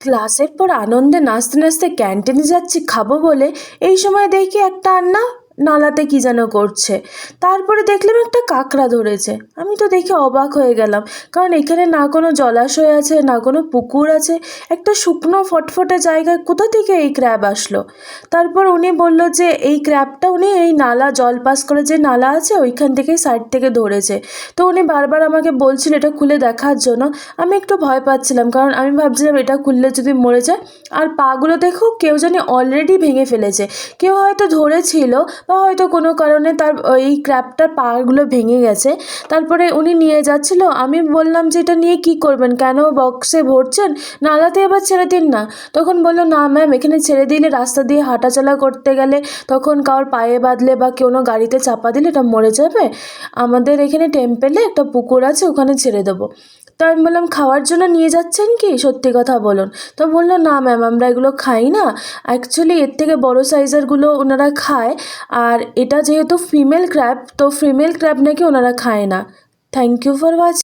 ক্লাসের পর আনন্দে নাচতে নাচতে ক্যান্টিনে যাচ্ছি খাবো বলে, এই সময় দেখি একটা আন্না নালাতে কি যেন করছে। তারপরে দেখলাম একটা কাঁকড়া ধরেছে। আমি তো দেখে অবাক হয়ে গেলাম, কারণ এখানে না কোনো জলাশয় আছে, না কোনো পুকুর আছে। একটা শুকনো ফটফটে জায়গায় কোথা থেকে এই ক্র্যাব আসলো? তারপর উনি বলল যে এই ক্র্যাবটা উনি এই নালা, জল পাস করে যে নালা আছে ওইখান থেকে সাইড থেকে ধরেছে। তো উনি বারবার আমাকে বলছিল এটা খুলে দেখার জন্য। আমি একটু ভয় পাচ্ছিলাম, কারণ আমি ভাবছিলাম এটা খুললে যদি মরে যায়। আর পাগুলো দেখো, কেউ জানি অলরেডি ভেঙে ফেলেছে। কেউ হয়তো ধরেছিল, বা হয়তো কোনো কারণে তার এই ক্র্যাবটার পাগুলো ভেঙে গেছে। তারপরে উনি নিয়ে যাচ্ছিল। আমি বললাম যে এটা নিয়ে কি করবেন, কেন বক্সে ভরছেন, নালাতে এবার ছেড়ে দিন না। তখন বললো না ম্যাম, এখানে ছেড়ে দিলে রাস্তা দিয়ে হাঁটাচলা করতে গেলে তখন কারোর পায়ে বাঁধলে বা কোনো গাড়িতে চাপা দিলে এটা মরে যাবে। আমাদের এখানে টেম্পেলে একটা পুকুর আছে, ওখানে ছেড়ে দেবো। তো আমি বললাম খাওয়ার জন্য নিয়ে যাচ্ছেন কি, সত্যি কথা বলুন। তো বললো না ম্যাম, আমরা এগুলো খাই না। অ্যাকচুয়ালি এর থেকে বড় সাইজেরগুলো ওনারা খায়। আর এটা যেহেতু ফিমেল ক্র্যাব, তো ফিমেল ক্র্যাব নাকি ওনারা খায় না। Thank you for watching.